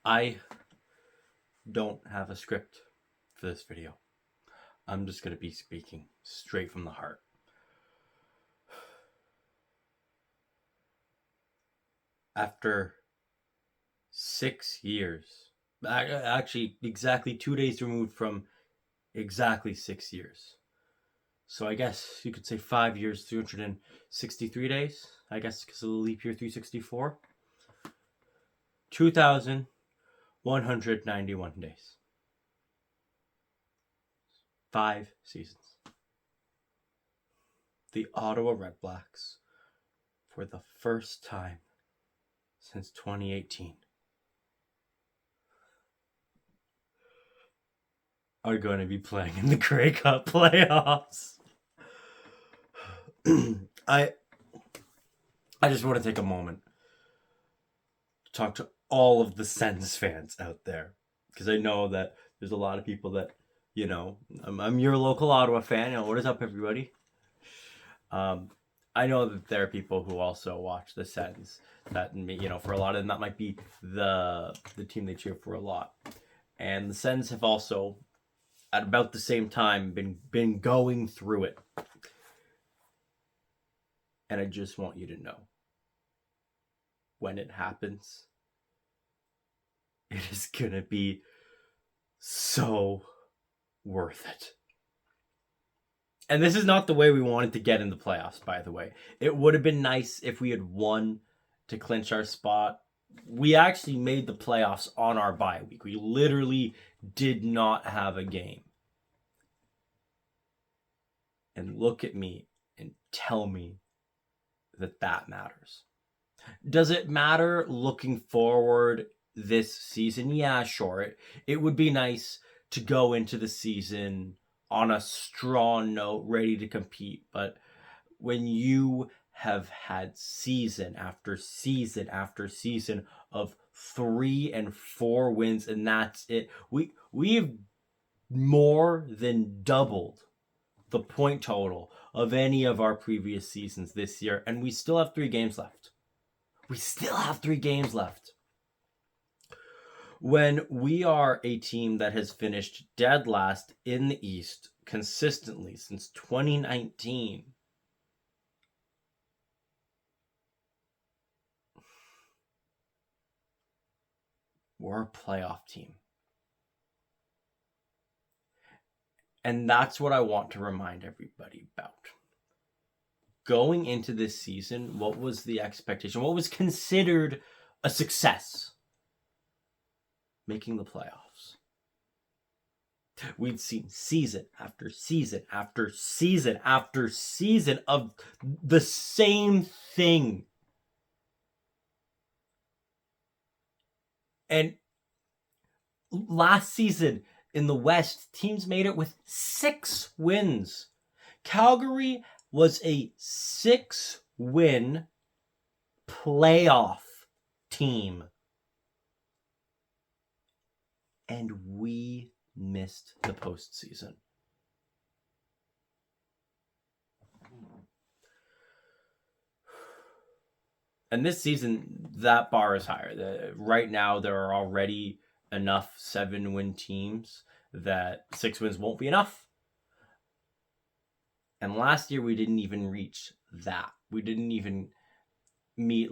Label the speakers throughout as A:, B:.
A: I don't have a script for this video. I'm just going to be speaking straight from the heart. After 6 years, actually exactly 2 days removed from exactly 6 years. So I guess you could say 5 years, 363 days. I guess because of the leap year, 364. 2,191 days. 5 seasons. The Ottawa REDBLACKS, for the first time since 2018, are going to be playing in the Grey Cup playoffs. I just want to take a moment to talk to all of the Sens fans out there, because I know that there's a lot of people that, I'm your local Ottawa fan. What is up, everybody? I know that there are people who also watch the Sens that, for a lot of them, that might be the team they cheer for a lot. And the Sens have also, at about the same time, been going through it. And I just want you to know, when it happens, it is going to be so worth it. And this is not the way we wanted to get in the playoffs, by the way. It would have been nice if we had won to clinch our spot. We actually made the playoffs on our bye week. We literally did not have a game. And look at me and tell me that matters. Does it matter looking forward this season? Yeah, sure. It would be nice to go into the season on a strong note, ready to compete. But when you have had season after season after season of 3 and 4 wins, and that's it, we've more than doubled the point total of any of our previous seasons this year, and we still have 3 games left. When we are a team that has finished dead last in the East consistently since 2019, we're a playoff team. And that's what I want to remind everybody about. Going into this season, what was the expectation? What was considered a success? Making the playoffs. We'd seen season after season after season after season of the same thing. And last season in the West, teams made it with 6 wins. Calgary was a 6-win playoff team. And we missed the postseason. And this season, that bar is higher. Right now, there are already enough 7-win teams that 6 wins won't be enough. And last year, we didn't even reach that. We didn't even meet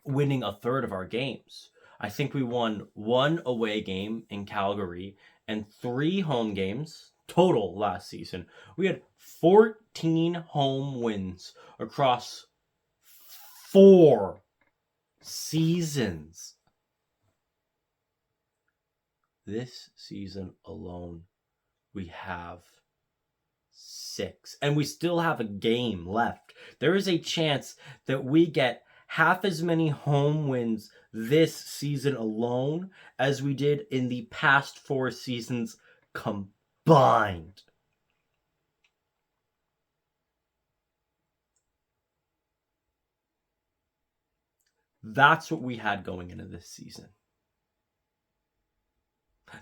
A: winning a third of our games. I think we won 1 away game in Calgary and 3 home games total last season. We had 14 home wins across 4 seasons. This season alone, we have 6. And we still have a game left. There is a chance that we get half as many home wins this season alone as we did in the past 4 seasons combined. That's what we had going into this season.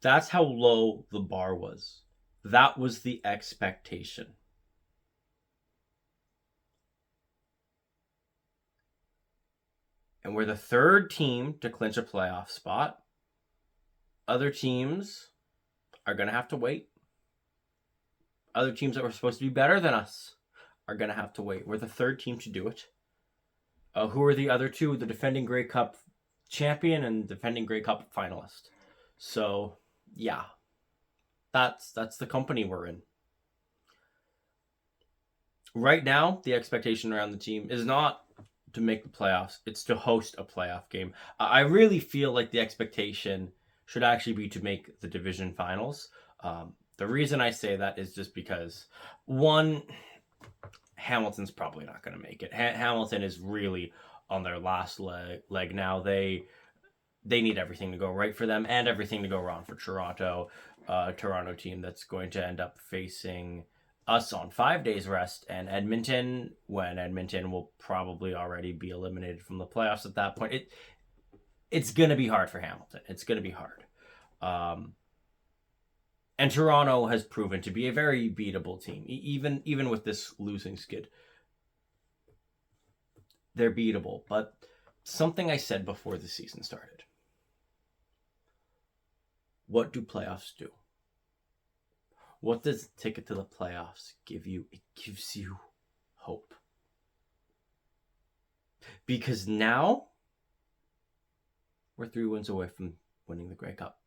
A: That's how low the bar was. That was the expectation. And we're the 3rd team to clinch a playoff spot. Other teams are going to have to wait. Other teams that were supposed to be better than us are going to have to wait. We're the third team to do it. Who are the other two? The defending Grey Cup champion and defending Grey Cup finalist. So, yeah. That's the company we're in. Right now, the expectation around the team is not to make the playoffs. It's to host a playoff game. I really feel like the expectation should actually be to make the division finals. The reason I say that is just because, one, Hamilton's probably not going to make it. Hamilton is really on their last leg now. They need everything to go right for them and everything to go wrong for Toronto. Toronto team that's going to end up facing us on 5 days rest and Edmonton, when Edmonton will probably already be eliminated from the playoffs at that point. It's going to be hard for Hamilton. It's going to be hard. And Toronto has proven to be a very beatable team. Even with this losing skid, they're beatable. But something I said before the season started. What do playoffs do? What does the ticket to the playoffs give you? It gives you hope. Because now we're 3 wins away from winning the Grey Cup.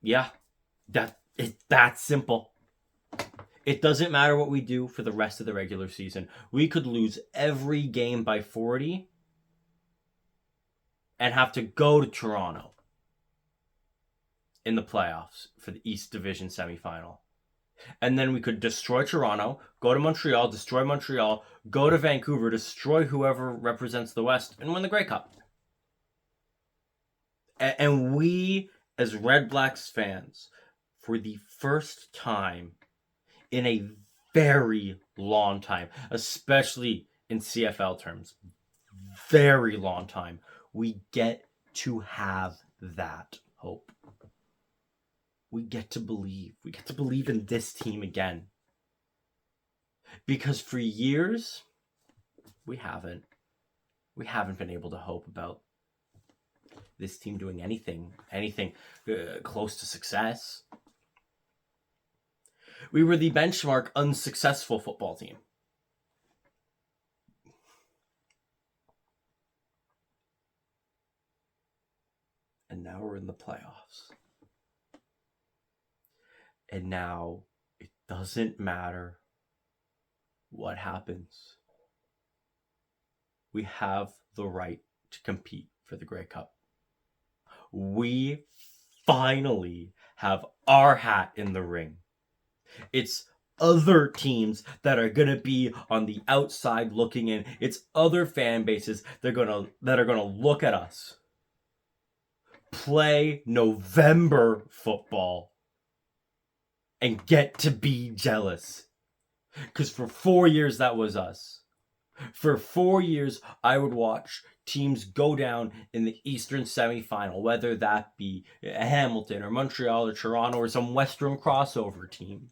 A: Yeah, that's simple. It doesn't matter what we do for the rest of the regular season. We could lose every game by 40 and have to go to Toronto in the playoffs for the East Division semifinal. And then we could destroy Toronto, go to Montreal, destroy Montreal, go to Vancouver, destroy whoever represents the West, and win the Grey Cup. And we, as Red Blacks fans, for the first time in a very long time, especially in CFL terms, very long time, we get to have that hope. We get to believe. We get to believe in this team again. Because for years, we haven't been able to hope about this team doing anything close to success. We were the benchmark unsuccessful football team. And now we're in the playoffs. And now it doesn't matter what happens. We have the right to compete for the Grey Cup. We finally have our hat in the ring. It's other teams that are going to be on the outside looking in. It's other fan bases that are going to look at us play November football and get to be jealous. Because for 4 years, that was us. For 4 years, I would watch teams go down in the Eastern semifinal, whether that be Hamilton or Montreal or Toronto or some Western crossover team.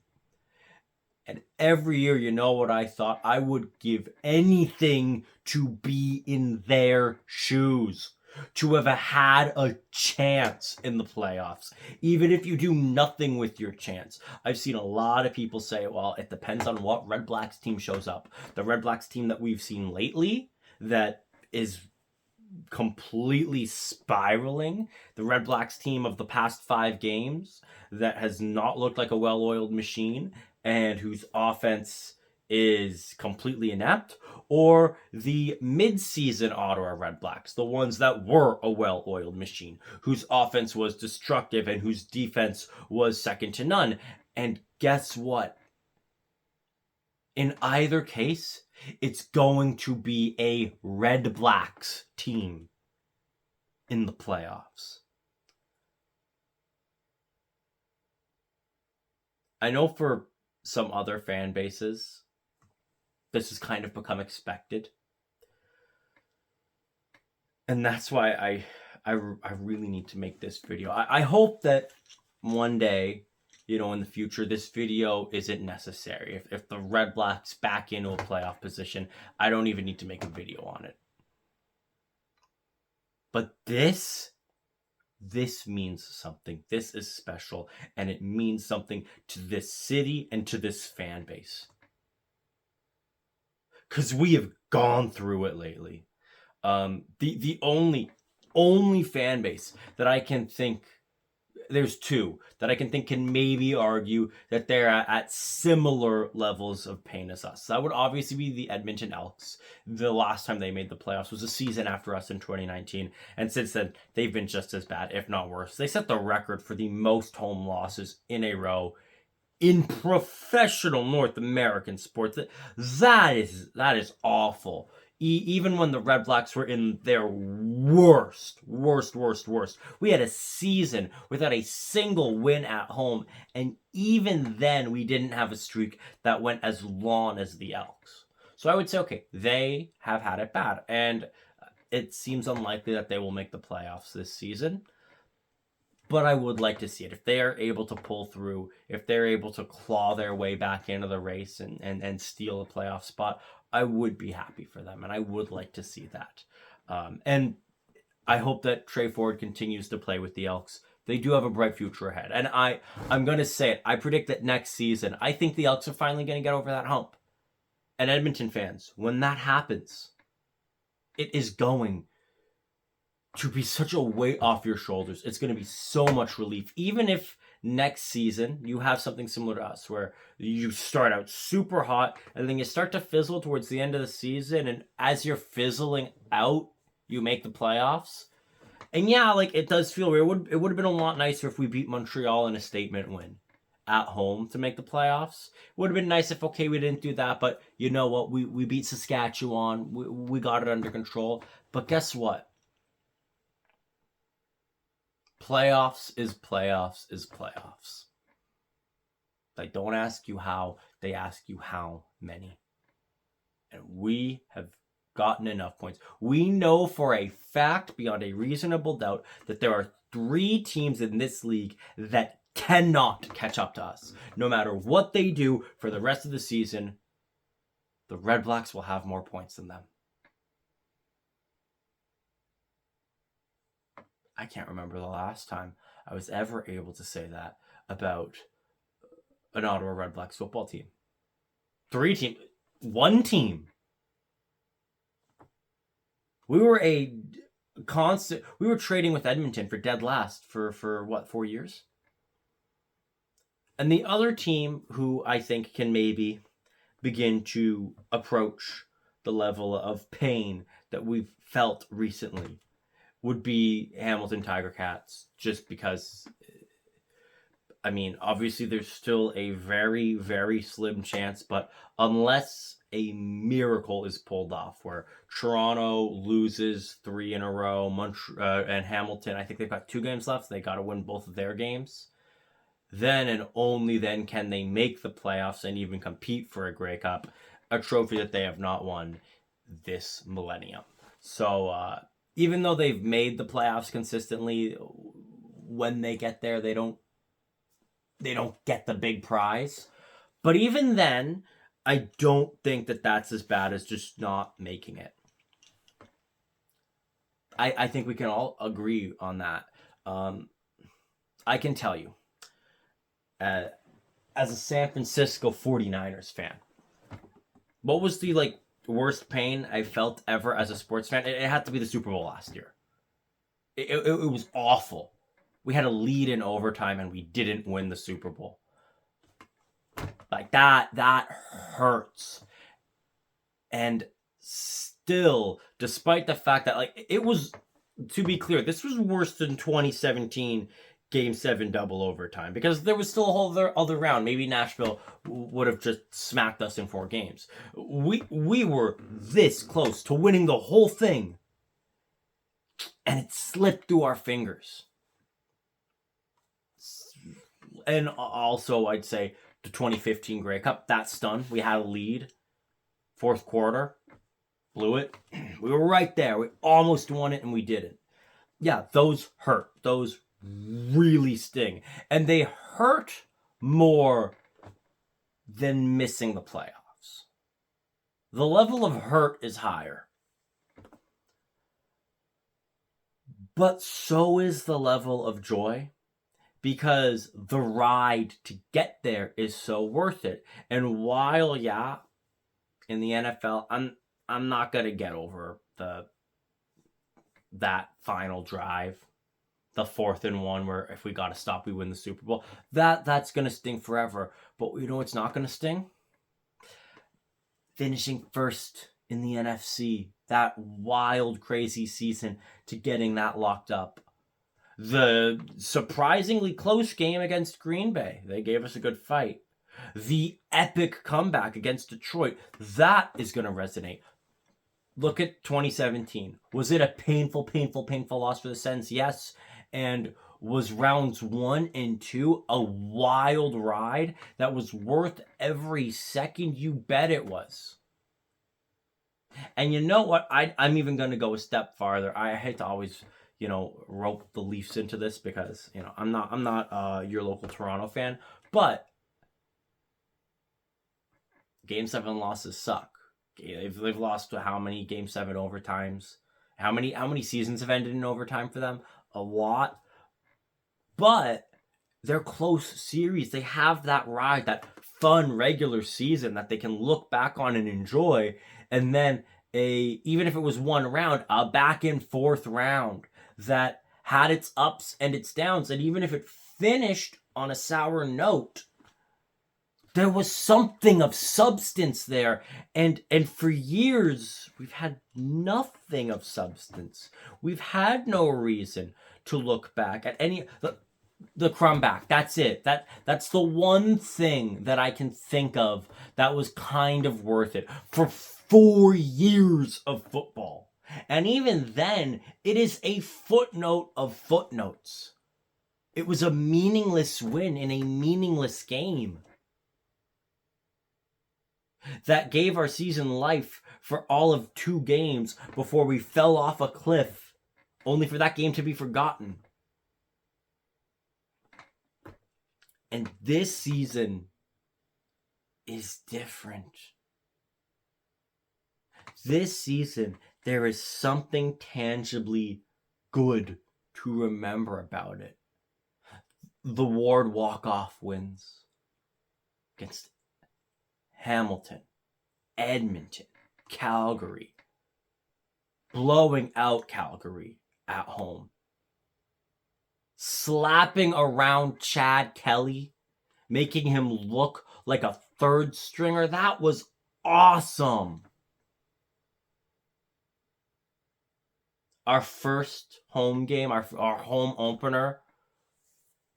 A: And every year, you know what I thought? I would give anything to be in their shoes, to have had a chance in the playoffs, even if you do nothing with your chance. I've seen a lot of people say, well, it depends on what Red Blacks team shows up. The Red Blacks team that we've seen lately that is completely spiraling, the Red Blacks team of the past 5 games that has not looked like a well-oiled machine and whose offense is completely inept, or the mid-season Ottawa Red Blacks, the ones that were a well-oiled machine, whose offense was destructive and whose defense was second to none. And guess what? In either case, it's going to be a Red Blacks team in the playoffs. I know for some other fan bases, this has kind of become expected. And that's why I really need to make this video. I hope that one day, in the future, this video isn't necessary. If the Red Blacks back into a playoff position, I don't even need to make a video on it. But this this means something. This is special, and it means something to this city and to this fan base. Because we have gone through it lately. The only fan base that I can think, there's two that I can think can maybe argue that they're at similar levels of pain as us. That would obviously be the Edmonton Elks. The last time they made the playoffs was a season after us in 2019, and since then they've been just as bad, if not worse. They set the record for the most home losses in a row in professional North American sports. That is awful. Even when the REDBLACKS were in their worst, we had a season without a single win at home, and even then we didn't have a streak that went as long as the Elks. So I would say, okay, they have had it bad, and it seems unlikely that they will make the playoffs this season. But I would like to see it. If they are able to pull through, if they're able to claw their way back into the race and steal a playoff spot, I would be happy for them, and I would like to see that. And I hope that Trey Ford continues to play with the Elks. They do have a bright future ahead. And I'm going to say it. I predict that next season, I think the Elks are finally going to get over that hump. And Edmonton fans, when that happens, it is going to be such a weight off your shoulders. It's going to be so much relief. Even if next season you have something similar to us where you start out super hot and then you start to fizzle towards the end of the season, and as you're fizzling out, you make the playoffs. And yeah, like, it does feel weird. It would have been a lot nicer if we beat Montreal in a statement win at home to make the playoffs. It would have been nice if, okay, we didn't do that, but you know what? We beat Saskatchewan. We got it under control. But guess what? Playoffs is playoffs is playoffs. They don't ask you how, they ask you how many. And we have gotten enough points. We know for a fact, beyond a reasonable doubt, that there are 3 teams in this league that cannot catch up to us. No matter what they do for the rest of the season, the REDBLACKS will have more points than them. I can't remember the last time I was ever able to say that about an Ottawa REDBLACKS football team. 3 teams, 1 team. We were we were trading with Edmonton for dead last for what, 4 years? And the other team who I think can maybe begin to approach the level of pain that we've felt recently would be Hamilton Tiger Cats, just because, I mean, obviously there's still a very, very slim chance, but unless a miracle is pulled off where Toronto loses 3 in a row, and Hamilton, I think they've got 2 games left, they got to win both of their games, then and only then can they make the playoffs and even compete for a Grey Cup, a trophy that they have not won this millennium. So, even though they've made the playoffs consistently, when they get there, they don't get the big prize. But even then, I don't think that that's as bad as just not making it. I think we can all agree on that. I can tell you, as a San Francisco 49ers fan, what was the worst pain I felt ever as a sports fan? It had to be the Super Bowl last year. It was awful. We had a lead in overtime and we didn't win the Super Bowl. Like, that hurts. And still, despite the fact that, it was, to be clear, this was worse than 2017 Game 7 double overtime, because there was still a whole other round. Maybe Nashville would have just smacked us in 4 games. We were this close to winning the whole thing, and it slipped through our fingers. And also, I'd say the 2015 Grey Cup, that's done. We had a lead. 4th quarter, blew it. We were right there. We almost won it, and we didn't. Yeah, those hurt. Those really sting. And they hurt more than missing the playoffs. The level of hurt is higher. But so is the level of joy, because the ride to get there is so worth it. And while, yeah, in the NFL, I'm not gonna get over that final drive, the 4th and 1, where if we got to stop, we win the Super Bowl. That's gonna sting forever. But you know what's not gonna sting? Finishing first in the NFC, that wild, crazy season, to getting that locked up. The surprisingly close game against Green Bay, they gave us a good fight. The epic comeback against Detroit, that is going to resonate. Look at 2017. Was it a painful loss for the Sens? Yes. And was rounds 1 and 2 a wild ride that was worth every second? You bet it was. And you know what? I'm even going to go a step farther. I hate to always, rope the Leafs into this, because, I'm not your local Toronto fan, but Game 7 losses suck. They've lost to how many Game 7 overtimes? How many seasons have ended in overtime for them? A lot. But they're close series. They have that ride, that fun regular season that they can look back on and enjoy. And then even if it was one round, a back and forth round that had its ups and its downs. And even if it finished on a sour note, there was something of substance there. And for years, we've had nothing of substance. We've had no reason to look back at any the crumb back. That's it. That's the one thing that I can think of that was kind of worth it for 4 years of football. And even then, it is a footnote of footnotes. It was a meaningless win in a meaningless game that gave our season life for all of 2 games before we fell off a cliff, only for that game to be forgotten. And this season is different. This season, there is something tangibly good to remember about it. The Ward walk-off wins against Hamilton, Edmonton, Calgary, blowing out Calgary at home, slapping around Chad Kelly, making him look like a third stringer. That was awesome. Our first home game, our home opener,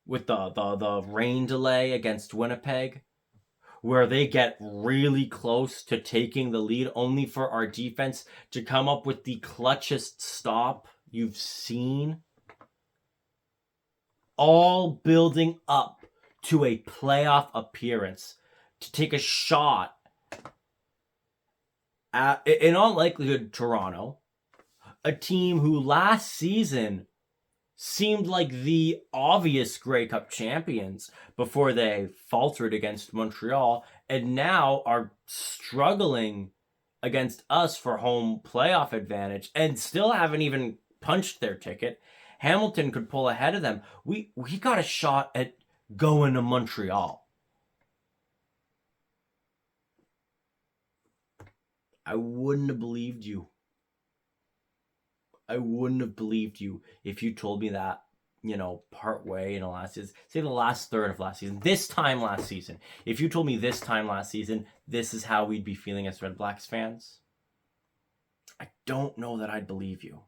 A: with the rain delay against Winnipeg, where they get really close to taking the lead, only for our defense to come up with the clutchest stop you've seen. All building up to a playoff appearance, to take a shot at, in all likelihood, Toronto, a team who last season seemed like the obvious Grey Cup champions before they faltered against Montreal, and now are struggling against us for home playoff advantage and still haven't even punched their ticket. Hamilton could pull ahead of them. We got a shot at going to Montreal. I wouldn't have believed you. I wouldn't have believed you if you told me that, part way in the last season, say the last third of last season, this time last season. If you told me this time last season, this is how we'd be feeling as Red Blacks fans, I don't know that I'd believe you.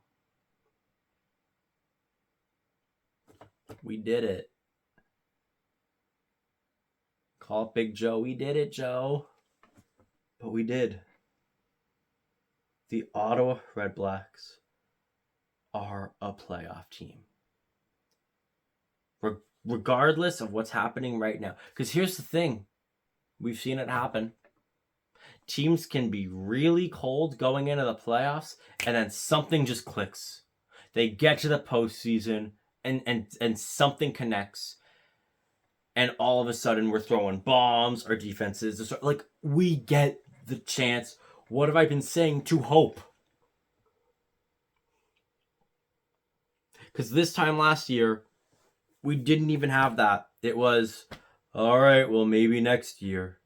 A: We did it. Call it Big Joe. We did it, Joe. But we did. The Ottawa REDBLACKS are a playoff team. Regardless of what's happening right now. Because here's the thing. We've seen it happen. Teams can be really cold going into the playoffs, and then something just clicks. They get to the postseason, and something connects. And all of a sudden, we're throwing bombs. Our defenses, we get the chance. What have I been saying? To hope. Because this time last year, we didn't even have that. It was, all right, well, maybe next year.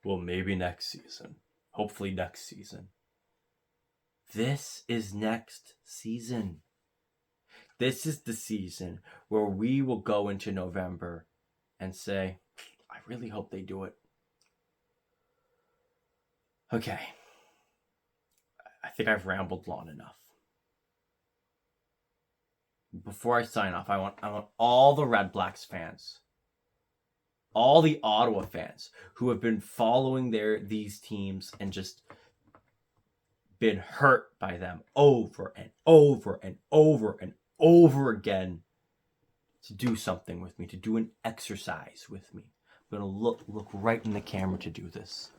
A: Well, maybe next season. Hopefully next season. This is next season. This is the season where we will go into November and say, I really hope they do it. Okay. I think I've rambled long enough. Before I sign off, I want all the Red Blacks fans, all the Ottawa fans who have been following these teams and just been hurt by them over and over and over and over again, to do something with me, to do an exercise with me. I'm going to look right in the camera to do this.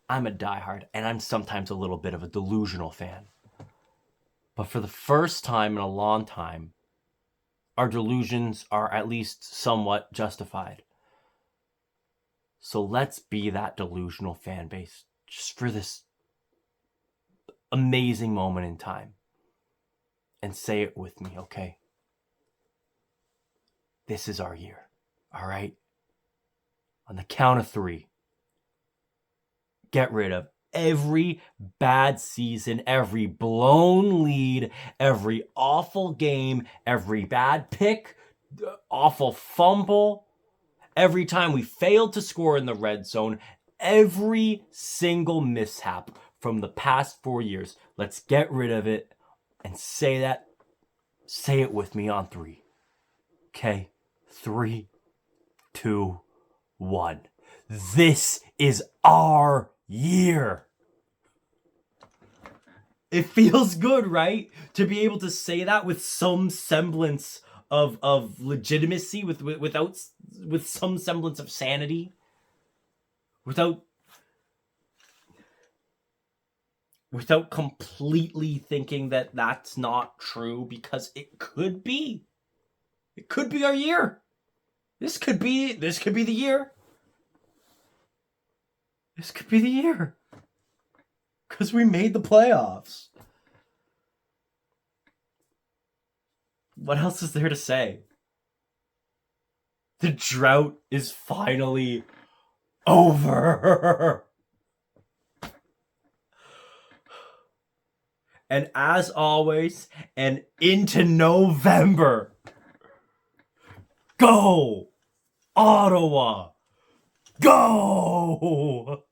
A: I'm a diehard, and I'm sometimes a little bit of a delusional fan. But for the first time in a long time, our delusions are at least somewhat justified. So let's be that delusional fan base just for this amazing moment in time. And say it with me, okay? This is our year, all right? On the count of 3, get rid of every bad season, every blown lead, every awful game, every bad pick, awful fumble, every time we failed to score in the red zone, every single mishap from the past 4 years. Let's get rid of it and say it with me on 3. Okay? 3, 2, 1. This is our year. It feels good, right? To be able to say that with some semblance of legitimacy, with some semblance of sanity, without completely thinking that that's not true, because it could be. It could be our year. This could be the year. This could be the year. Because we made the playoffs. What else is there to say? The drought is finally over. And as always, and into November, go, Ottawa, go!